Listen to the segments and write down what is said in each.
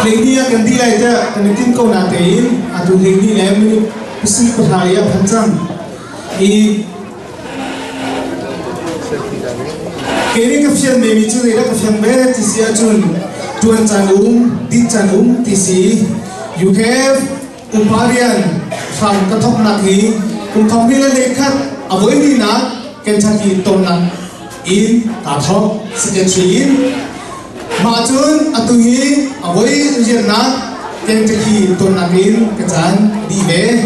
Lady akan dilai ta kanitin ko natin at yung lady na yung pusin pataya pancang kini kapsiyan may mitu nila kapsiyan be tisi ajun tuan chanung di chanung tisi you have uparian from katok naki kung thong nila lekat avoy ni na kenchaki tonak in katok secretary Macun atuhi awoi ujianna kentaki tonakin kecan dibe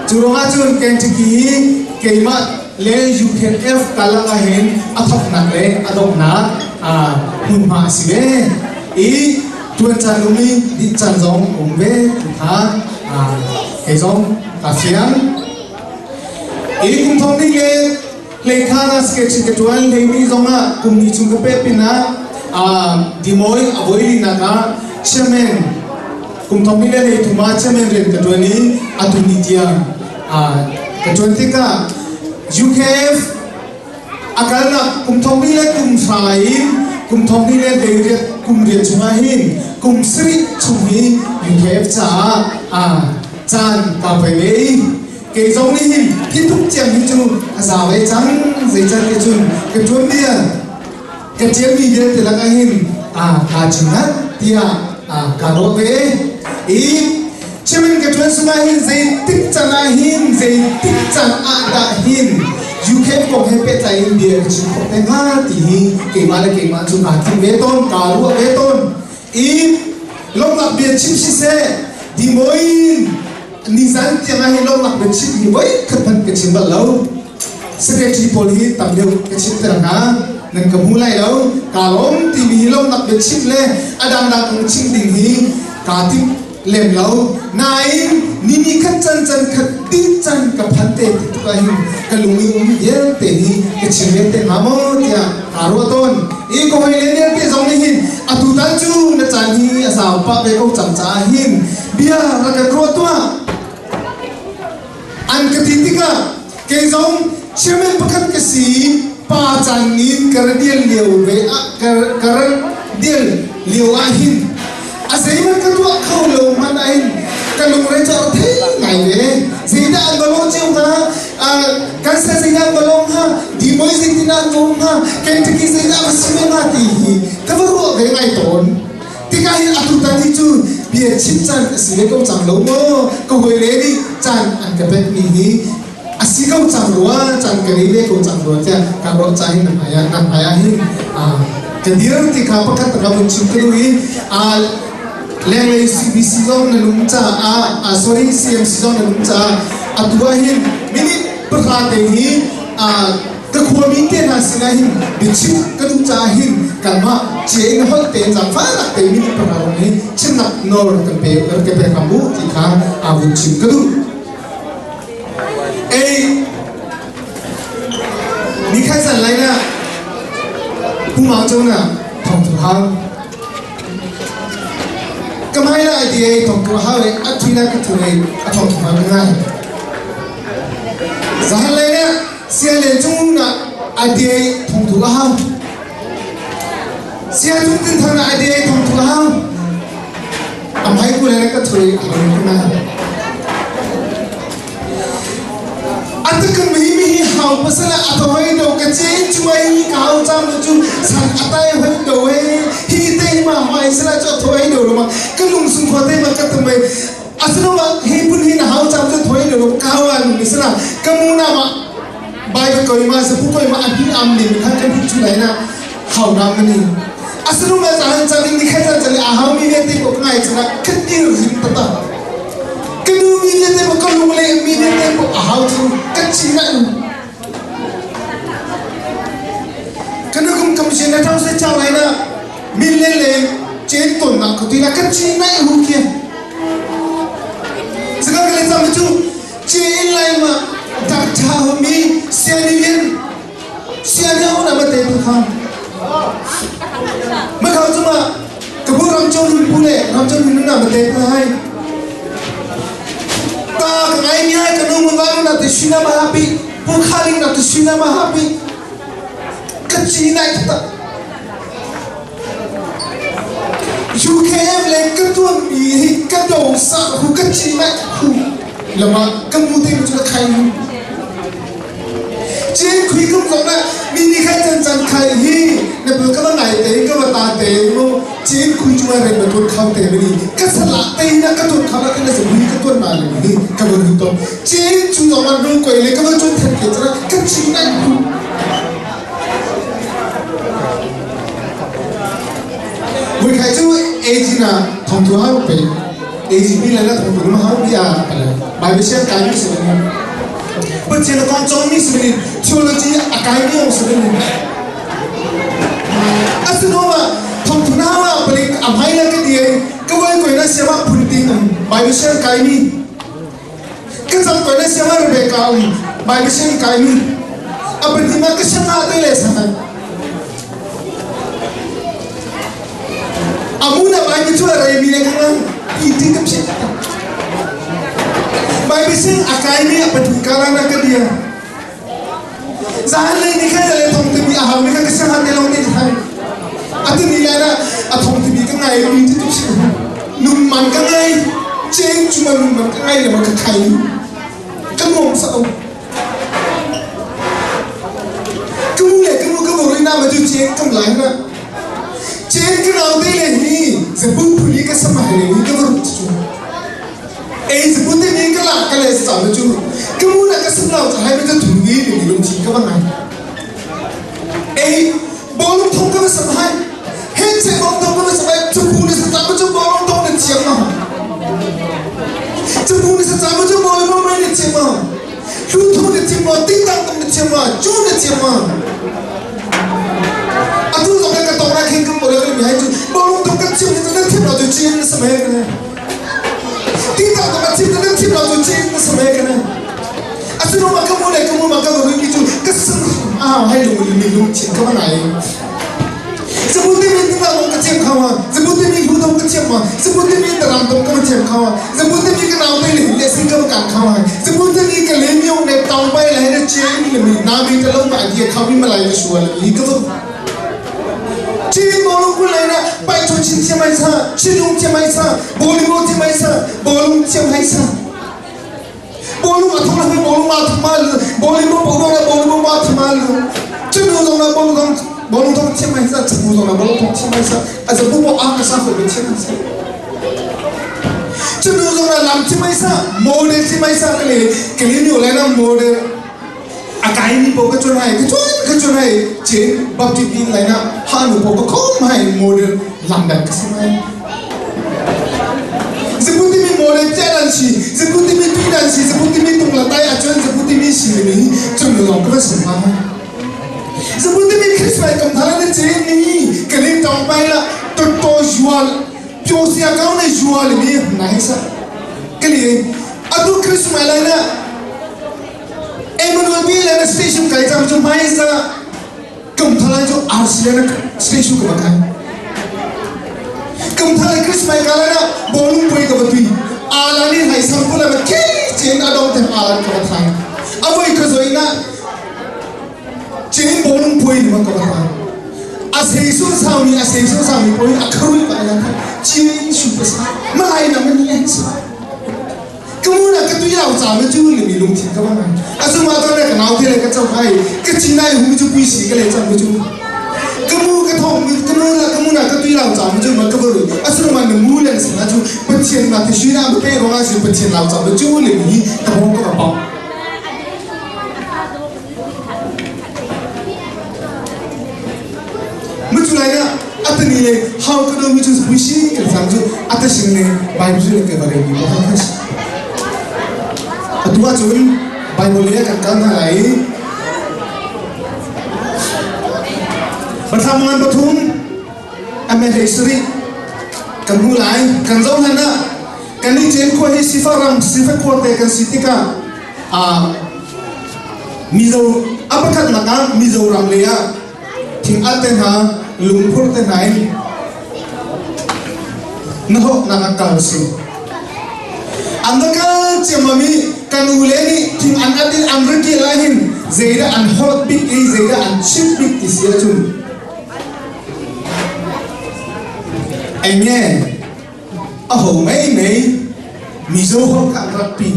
curungacun kentaki kemat le UKF kalangahin atok nakle adok na hunma sibe I tuan canumi di canjong umbe ha kezong kasian I kumthong ni le khana sketch ketuan le mi zonga kumni chungkape pina Dimoy avoid naka chairman kumthong nila le tuma chairman ren katwani atunitia katwantika UKF akalna kumthong nila kumsain kumthong nila le kumria chumahin kumsri chumi UKF cha chan kapele ke zong ni hituk chang hichu asawe chang zaichar ke chun katwandia kecil ni dia telakahin kacungan dia karote cuman kecuali sumahin zaitik canahin zaitik can adahin UK kok hepet lain dia cukup tengah tihi kemana juga beton karu beton long nak biar chip sise dimoin nizam tiang long nak berchip dimoin kapan kecil balau sekretari polisi tampil kecil terang nang kemulai lau kalom TV long nak becik le adam nak becik dinghi katim lem lau nain nini kacan katican kapante tukahin kalungi dia tehi kecilete mamo dia karoton iko hele te zongnihin atu taju na chanhi asa pa be ko chamchahin biar raga krotwa an katitika ke zong chemen pakat kasi pacanin kerdiel liu be kerdiel liu ahin asaiman ketua kau lo manain kalau mereka thei ngai le zida angolong chiu ha kansa zida angolong ha dimoy zida angolong ha kentiki zida masime mati kabaru be ngai ton tikahin atu tadi chu bia chipchan sile ko changlo mo ko hoile ni chan an kapet ni hi asikau changrua changkari ko changrua tia karo chahin namaya hin kedir tika pakat rabun chukruhi lele CBC zone nalumcha sorry CMC zone nalumcha atua hin mini prakate hi kakhwami te na sinahin bichu kadu chahin kalma cheng hol te jang fa te mini prakate hi chinak nor ke pe kambu tika abun chukru你开始来呢？不忙中呢，同土行。咁喺啦，idea 同土行嘅，一天咧個土嚟，同土行嘅。就係嚟呢，先嚟中呢 idea 同土行，先中間同嘅 idea 同土行，咁喺個嚟個土嚟同嘅。Atakan mihi hau pasala atohai do kace chuai kau jam chu san atai hoi do hi te ma mai sala cho thoi do ma kalung sum khote ma katamai asno ma hi pun hi na hau jam cho thoi do kau an misala kamuna ma bai ba koi ma sa pu koi ma an am ni kha kan chu lai na hau na mani asno ma san chaling ni kha chali a hau mi ne te ko ngai chana khatir rim tata kanu mi ne te ko kalung le mi ne te ko hau chu kecilan kanu kum komisioner tahu saya cawai na milele trên tuần nào có tuy là cắt chi này hú kia sẽ có cái lên ra một chút trên lại mà đặc trà hôm mi xe đi viên xe đi không là mất tiền không mất không chứ mà cái bố làm cho mình bù lệ làm cho mình nó là mất tiền là hay ta cái ngày mi hay cái nông mình vào là tự suy na mà happy bố khai linh là tự suy na mà happy cắt chi này ta UKM lên cái tuần ý cái đầu sao hú cái chi này hú là mà cái mưu tên của chúng ta khai trên quý công giống là mình đi khai chân khai hi để bữa các bạn này tế các bạn ta tế luôn trên quý chúng ta để bữa tuần khao tế bên đi cái sẵn lạ tế na cái tuần khao là cái này sẽ quý cái tuần mà là đi các bạn hiểu không trên chúng ta mà luôn quay lên các bạn chuẩn thật kể cho nó cái chi này buổi khai chú ấy gì là thông thường học về ấy gì biết là thông thường mà học đi à bài viết xem cái gì sẽ bất chợt là con trốn đi xử lý theology academy ông xử lý asino mà thông thường nào mà balik amai là cái gì cái vậy coi nó xem mà phun tin bài viết xem cái gì cái xong coi nó xem mà về cao bài viết xem cái gì abis thì mà cái xem nào đây là sao amuna bài viết chua rồi mình cái nào itu kan sih bài viết sinh academy apa tu karena ke dia zahan lain ni kan dalam thong tibi aham ni kan kesangat dalam ni hai atu ni lara thong tibi kan ngai itu tu sih numman kan ngai ceng cuma numman kan ngai lemah kekai kan ngom sao kamu rin nama tu ceng kamu lain na ceng kan awal ni sebut puli ke sama hari ni kamu tu sebut ni kan lah kalau sama tu kamu nak kesebelah cahaya macam tu ni belum cing kamu ngai bolong thong kamu sama hai head ceng bolong thong kamu sama hai cukup ni setamu tu bolong thong ni ciam mah cukup ni setamu tu bolong main ni ciam mah lutu ni ciam mah tingtang ni ciam mah cun ni ciam mah atu sampai ke tongrak hingga boleh ke biaya tu bolong thong kamu ciam ni tu nanti beradu ciam ni sama hai kan tingtang kamu ciam ni nanti beradu ciam ni sama hai kan atu nama kamu makan boleh gitu kesel hai lu ciam kamu naik sebutin ni tak mau keciam kawan, sebutin ni hutang keciam kawan, sebutin ni terang tong kamu keciam kawan, sebutin ni kenal beli lesing kamu kan kawan, sebutin ni kelemiong net tahu bayi lahir ciam ni lebih nabi terlalu bahagia kami melayu sual lebih itu. Ciam bolong pun lain nak, baik tu ciam mai sah, cium ciam mai sah, bolong ciam mai sah, bolong ciam mai sah. Bolong atau lah bolong mat mal, bolong mat mal, cium dong lah bolong thong ciam mai sah, cium dong lah bolong thong ciam mai sah, asal buat apa sah kau ciam mai sah. Cium dong lah lam ciam mai sah, model ciam mai sah kali ni oleh na model. Akai ni pokok kecun hai, cium bapti pin lain na hanu pokok kau mai model lambat kesemai. Seperti ni model jalan si, seperti ni tidan si, seperti ni tunglatai acuan, seperti ni si ni, cium dong kau semai. Seperti ni Kristus kembali ni ceng ni, keling tampai la toto jual, josia kau ni jual ni naik sa, keling, adu Kristus malai na, Emmanuel bila na station kaya macam tu mai sa, kembali jo arsia na station kebakan, kembali Kristus mai kala na bolong pui kebatui, alani hai sampul na kiri ceng adong tem alan kebakan, apa ikut zoina. Ceng bolong pui ni macam apa? Asesu sami pui akarui bayar. Ceng super sah, malai nama ni answer. Kamu nak ketujuh zaman tu lebih long tiga mana? Asu mata nak kenal dia nak cakap hai, kecinai humi tu puisi kalau zaman tu. Kamu nak ketujuh zaman tu macam apa? Asu mana mulan sana tu, pecian mati syurga berperu asu pecian lau zaman tu lebih terhong kerapa. Lainnya, atau ni le, how kalau macam puisi, kalau sambil atas sini, Bible ni kepada ni, bukan kas. Atua cun, Bible ni kan lain. Pertama betul, Amerika history, kan mulai kan zau hana kan ni chen ko hi sifaram sifa ko te kan sitika mizo apakat naka mizo ram leya thing aten ha lungphur te nai naho naka kalsi andaka chemami kan uleni thing an atin amriki lahin zeida an hot big e zeida an chip big tisia chun enge aho mai mizo ho ka rapi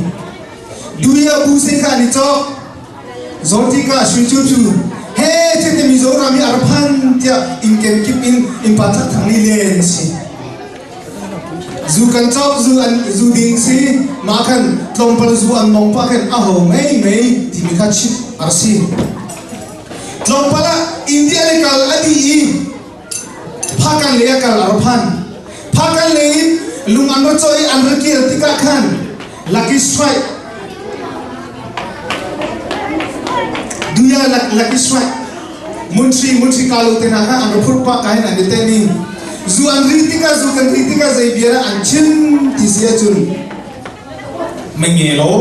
duya bu se ka ni chok zoti ka shui chu chu he te mizo rami arphan tia in kem kip in patha thangni len si zu kan chok zu ding si ma khan tlompal zu an mong pa khan aho mai ti mi kha chi arsi tlompala india le kal adi phakan le kal arphan phakan le lung an choi an ki tika khan lucky strike duya lucky strike muntri kalu tena ha an phur pa kai na dete ni zu an ritika zai biara an chin tisia chun mengelo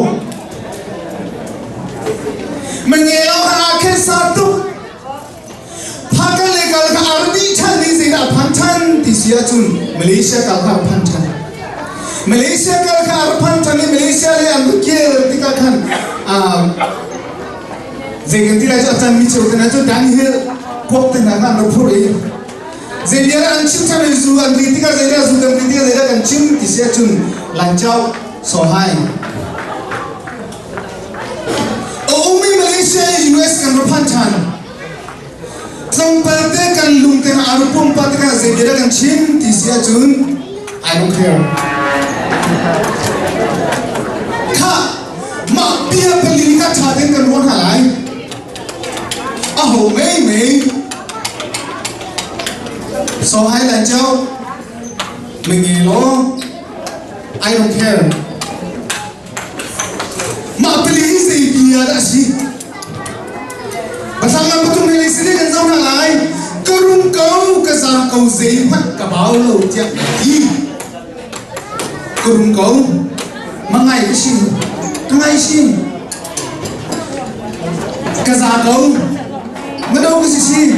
ha ke satu phakan le kal ka ardi chani zina phanchan tisia chun malaysia kal ka phanchan Malaysia kal ka arphan chani Malaysia le an ke tika khan zeganti la chan mi chotena cho Daniel pok tena na no phuri zeniara an chim chane zu an ritika zeira zu kan ritika zeira kan chim tisia chun lanchau so hai omi Malaysia US kan arphan chan samparte kan lung tena arupum patka zeira kan chim tisia chun I don't care Ka ma pia pelika chaden kan won halai aho mei so hai lan chao mengelo I don't care ma peli se pia da si basang na putung heli sini kan zau halai karung kau ka sa kau zei phat ka bao lo tia di kurung kau mangai kesin tangai sin kaza kau ngado kesisi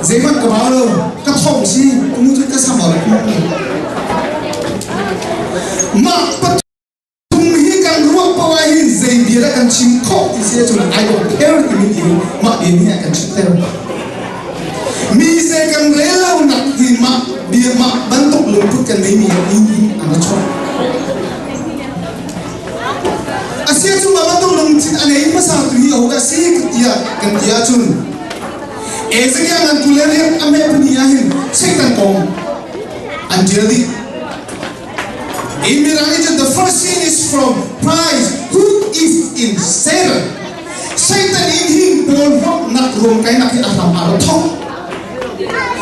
zemat ka balo ka thong si kumu tu ka samar ma patum hi kan ruak pawai zei dia kan chim kho ti se chu I don't care ti mi ma dia ni kan chiter mi se kan rela nak hi ma dia mak bentuk lembut kan ini anak cok asia cuma bentuk lembut aneh pasal tu hiu kat si ketia kan dia cun ezeknya ngan kuliah ame peniahin setan kong anjali imirani the first scene is from prize who is in Satan in him born nak rom kai nak alam arathok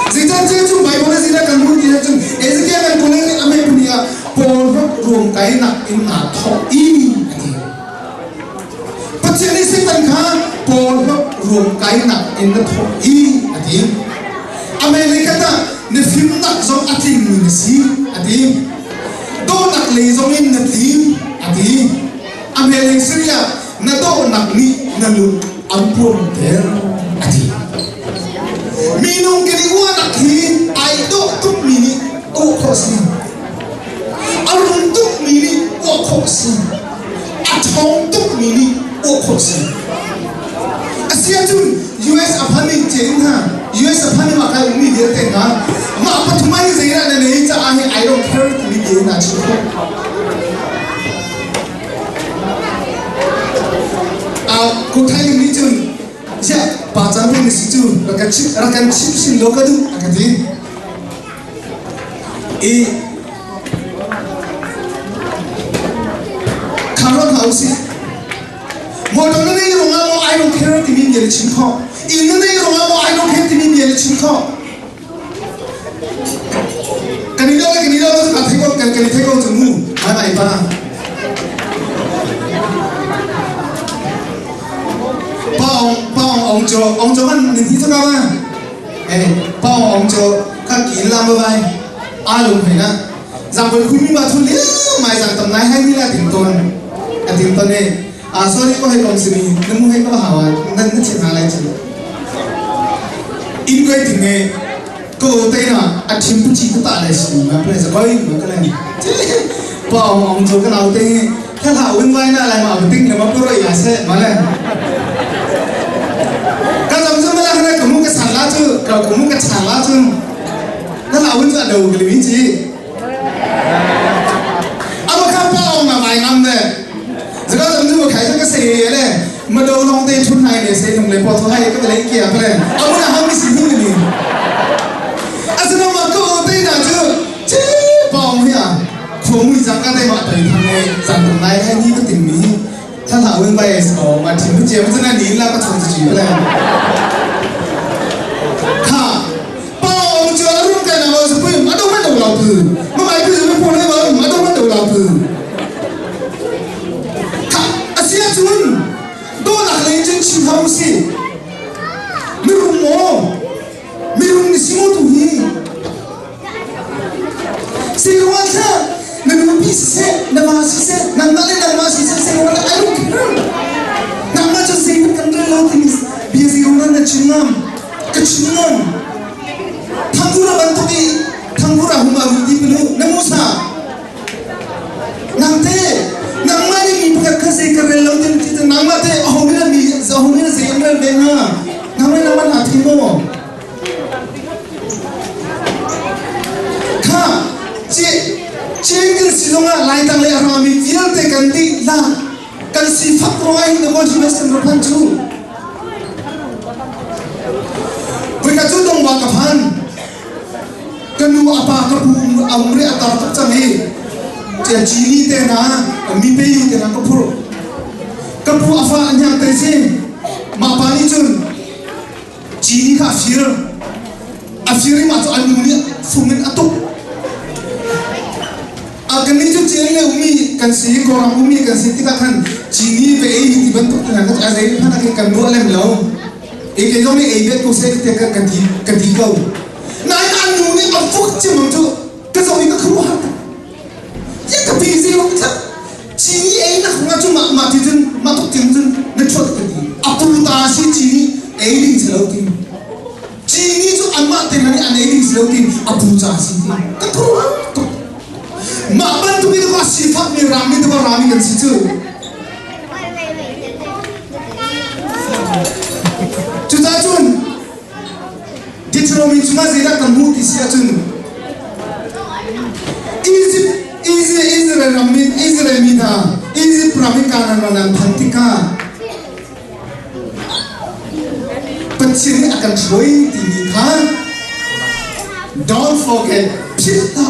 Zitan tu Bible zina kan mu dia tu ezeknya kan kuliah ame punya born rom kai nak in athok ini Pacini Satan ka born rom kai nak in athok ini adi Amerika ta ne film nak zong ating ni si adi do nak le zong in na tim adi Amerika Syria na do nak ni na lu ampun ter adi Minum kini gua nak hi ai do tuk mini o khosi arun tuk mini o khosi athong tuk mini o khosi asia tu US apani chen ha US apani makai umi dia tengah ma pathumai zeira na nei cha ahi I don't care to be dia na chu ko thai ni chun ja pajan ni situ rakan chip sin lokadu akati karon hausi modon nei ronga mo I don't care ti min yel chin kho in nei ronga mo I don't care ti min yel chin kho kanida ka theko kan theko chumu mai ba ông cho anh nhìn thấy sao mà bao ông cho các kỹ làm vậy lùng phải na rằng với khuyên mà thôi liếc mà rằng tầm này hay như là tỉnh tôn này sorry có hay còn gì nên muốn hay có hảo nên nó chỉ là chỉ in quay tỉnh này cô tây nào chim bút chỉ có tạ lại gì mà bây giờ coi mà cái này bảo ông chỗ cái nào tâyถ้าถามวิ่งไว้น่ะอะไรมาเอาติ้งเลยมาพูดอะไรอย่างเช่นมาเลยก็จำซึ่งไม่ได้ขนาดกับมุกกระสันล้าชื่อกับมุกกระฉันล้าชื่อถ้าถามวิ่งจะดูกันเลยวิจิเอามาข้าวป้าเอามาใบน้ำเนี่ยจะก็จำซึ่งว่าใครจะก็เสียเลยมาดูลองเต้นชุดไทยเนี่ยเสียหนุ่มเลยพอทุกให้ก็ไปเล่นเกียร์ไปเลยเอามาทำไม่สิ่งที่นี่อาจจะมาก็เต้นน่ะชื่อจี้ป้องเนี่ยผมมีจังก็ได้มาแต่ทำไงจังตรงไหนให้นี่ก็ติดมีถ้าถามวิ่งไปมาถึงเจียมจะน่าหนีแล้วก็ชนจะจีบเลยค่ะป้าองเจอรุ่งกันนะว่าสกุลมาดูมันดูเราพื้นมาไปพื้นไม่พูดให้ว่ามาดูมันดูเราพื้นค่ะอาเซียนจุนดูหลักเลยจนชิมเขาสิไม่รู้โม่ไม่รู้นิสิโมตุฮีสิรู้ว่าค่ะไม่รู้พิเศษน้ำมาพิเศษน้ำอะไรน้ำมาพิเศษสิรู้ว่าไอ้ลูกน้ำมาจะสิเป็นกันเรื่องที่มีเบียร์สิรู้ว่านั่นชิมน้ำก็ชิมน้ำทั้งผู้รับทุกีทั้งผู้รับมาวิธีเป็นลูกน้ำมุสาน้ำเต้น้ำมาได้มีประกาศเสกเรื่องที่ที่น้ำมาเต้เอาไม่ได้มีเอาไม่ได้เสียงเรื่องเด้งฮะน้ำไม่น้ำมันหาที่โม่ค่ะเช่นกันสิลงอ่ะไล่ตั้งเลยอารามีเยอะแต่กันดีละกันสิฟักร้อยในวันที่เราสนุกพันจูเวลาจุดตรงวางกับพันกันดูอาปากระปูเอาเรียตาตักจังเฮเจ้าจีนี่เตนะมีเปย์เตนะกระปูกระปูอาฟ้าอันยังเตเซมาปานิจุนจีนี่ข้าฟิร์อาฟิร์มาตัวอันนู้นเนี่ยฟุมินอัตุakan itu cile umi kan si korang umi kan si kita kan cini be ini dibentuk dengan kat azai mana kan dua lem lau itu ni ebet tu saya kita ketiga naik anu ni afuk cuma tu kesau itu keluar ya tapi sih waktu cini nak ngaju mati tu matuk tu necot keti apa tasi cini ini selautin cini tu amat tenani ane ini selautin apa tasi tu keluar mak bantu itu kau sifat ni rami tu kau rami kan situ. Cuta cun, di cermin cuma zira kamu di sia cun. Israel rami, Israel mina, Israel rami kanan kanan pantika. Pencuri akan cuy tinggi kan. Don't forget, kita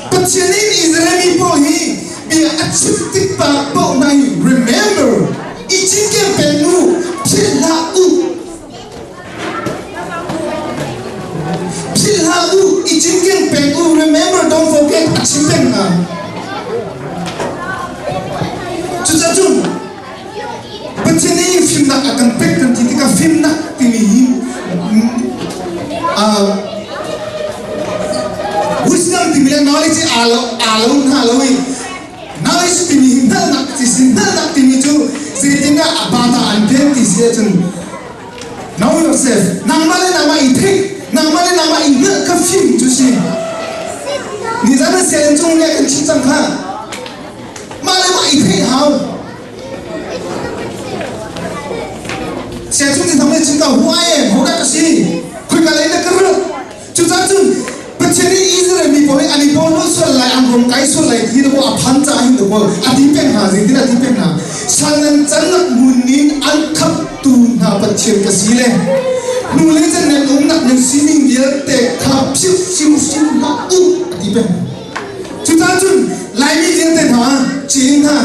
Pencuri Israeli pohi biar achievement pak nai remember ichiken penu pilau ichiken penu remember don't forget achievement na cucacun pencuri film nak akan pekkan ketika film nak tini wisdom timilah knowledge aloi knowledge timi hindal nak timi tu sekitina abata anten tisia tu know yourself namale nama ite namale nama ina kafim tu si ni zana senjung ni akan cipta kan male nama ite how senjung ni namanya cipta huaye hoda kasi kau kalau ini kerut cipta tu pencuri Israel ni boleh ani bonus solai angkum kai solai kita boleh aphan cahin tu boleh adipen ha jadi adipen ha sangat sangat munin angkap tu na pencuri kesile nulis dan nak nasining dia tek kap siu na adipen kita cun lain dia tek ha cing ha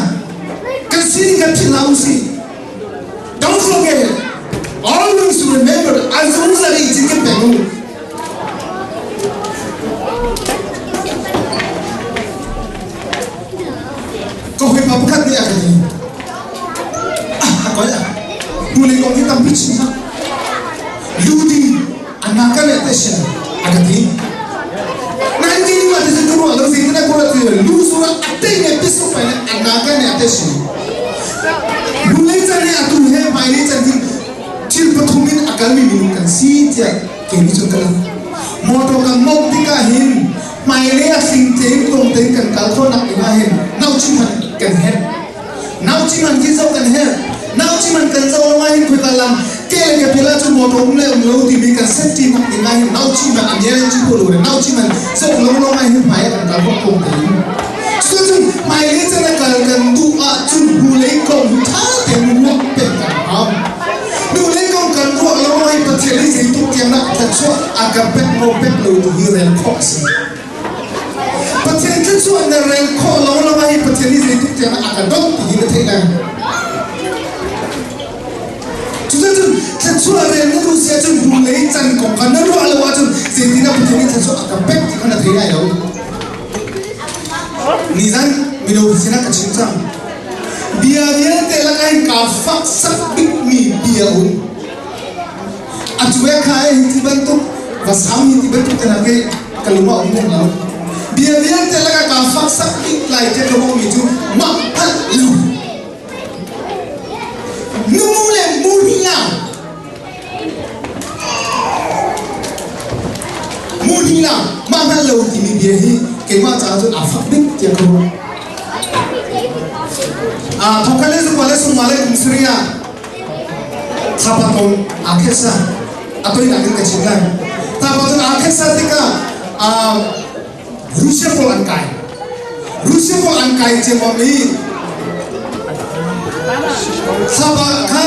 kesini kan pilau si don't forget always remember azung sari izinkan pengu kau hebat bukan dia kan ni kau ya boleh kau kita bicara ludi anak kan itu sih agak ni nanti te si mulai jane atu he mai ni jane til pathumin akalmi min kan si tia ke ni chukala moto kan mok tika hin mai le a sing te tong te kan kal thon nak ina hin nau chi man kan he nau chi man ki zo kan he nau chi man kan zo ma hin khoi kalam ke le ke pila chu moto le lo ti mi kan set ti nak ina hin nau chi man an ye chi ko lo nau chi man zo lo lo ma hin mai kan kal thon te so mai le jane kal kan du a chun bu le ko tha te mu pe kan amดูเล่นกองกันพวกเราให้ประเทศที่ทุกอย่างนักแต่ชั่วอาการเป็ดโมเป็ดเลยที่เรียนข้อสิประเทศที่ชั่วในเรียนข้อเราให้ประเทศที่ทุกอย่างนักอาการต้องที่ประเทศนั้นจุดนั้นแต่ชั่วเรียนนั่นดูเสียจนดูเล่นจันกองกันนั่นรู้อะไรว่าจนสิ่งที่นักประเทศที่ชั่วอาการเป็ดที่ขนาดที่ไหนแล้วนี่จันมีดูสินักชิงจังbiaya telakai kafak sakit mi biaun acuek kai dibentuk wasami dibentuk tenaga keluma umum lalu biaya telakai kafak sakit lai je keluma itu mahal lu numule mudina mahal lu ini biaya kema cara afak dik dia keluma Thongkale sekolah sumale kumsriya thapaton akhesa atoi nagin kecilkan thapaton akhesa tika Rusia pol angkai cemami sabaka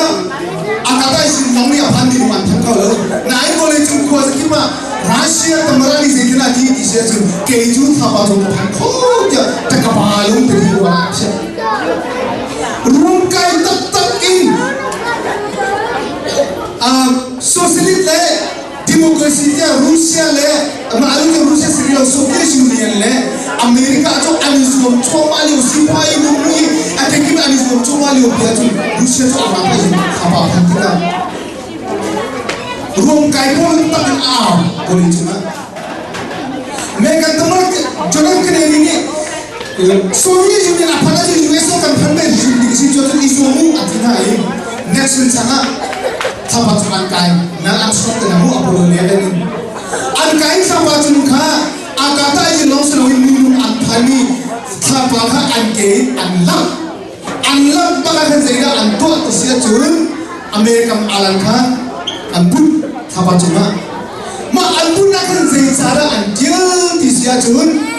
akata isin namni apandi man thangkalo nai boleh jumko sekima Rusia temerani sekina di seju keju thapaton thangko ja takabalung teriwa Rungkai tetap in sosialis le demokrasi Rusia le maklum Rusia sendiri Soviet Union le Amerika atau Amiswam cuma liu siapa yang mungkin ada kita Amiswam cuma liu dia tu Rusia tu apa kita Rungkai pun tak boleh cuma mereka teman jangan kena ini Soviet Union apalagi USA kan pernah di situasi isu atina ini nation sana sahabat angkai nak ansur tenamu apa boleh ada ni angkai sahabat juga agata ini langsung minum anthani sahabat angkai anlak bagaimana saya antuk tersiap turun Amerika alangka anbun sahabat juga mak anbun akan saya cara anjil tersiap turun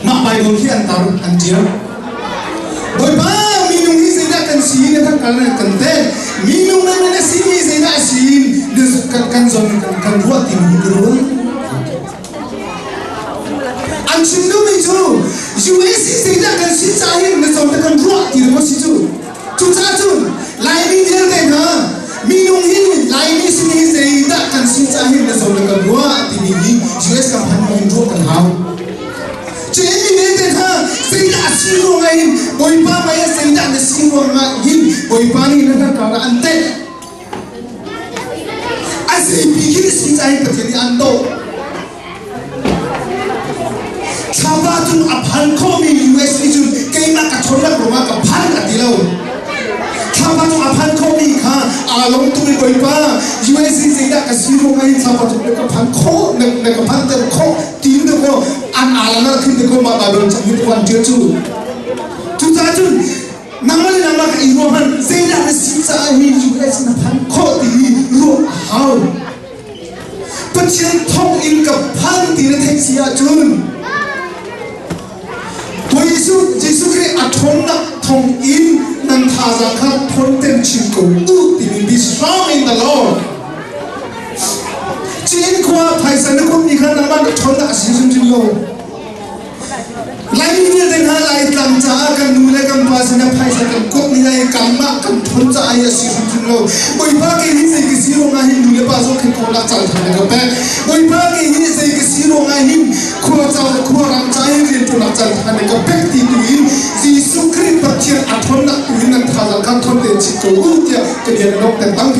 mak Bible ki antar anjir boiba minum hi sida kan sin kan kana kante minum na na sini sida sin kan zon kan ruat ti hidro an sindu mi chu USA sida kan sin sahin na zon kan ruat ti mo si chu chu cha chu lai ni dia de na minum hi lai ni sini sida kan sin sahin na zon kan ruat ti ni US kan han hidro kan hau Jadi ni tha sehingga asiro ngain boipa maya sehingga asiro ngain boipa ni nak kau ante asih pikir sehingga terjadi ando sahabatun abhan komi US itu kena kacauan rumah kapal katilau sahabatun abhan komi kah along tu boipa US sehingga asiro ngain sahabatun kapal ko nak kapal terko tindu ko an alana kita ko mababon cakap tuan dia tu tajun nama ke Irohan saya ada sisa ini juga senapan ko di rohau pencet thong in kapal tidak teksia jun Yesus kiri atona thong in nan thazakat ponten chiko be strong in the Lord Chin kwa paisan ko ni kan naman thona asisum jilo Lain dia dengan lain lamca kan nula kan pasana paisan kan kok ni lain kamma kan thonca ayah asisum jilo boy pagi ni saya kesiro ngahin nula paso kan kola cal thana ko pe boy pagi ni saya kesiro ngahin ko ram cai rin to nak cal thana ko pe ti tuin Yesus Kristus percaya athona tuin nan thaza kan thonte chiko dia ke dia nok tang tang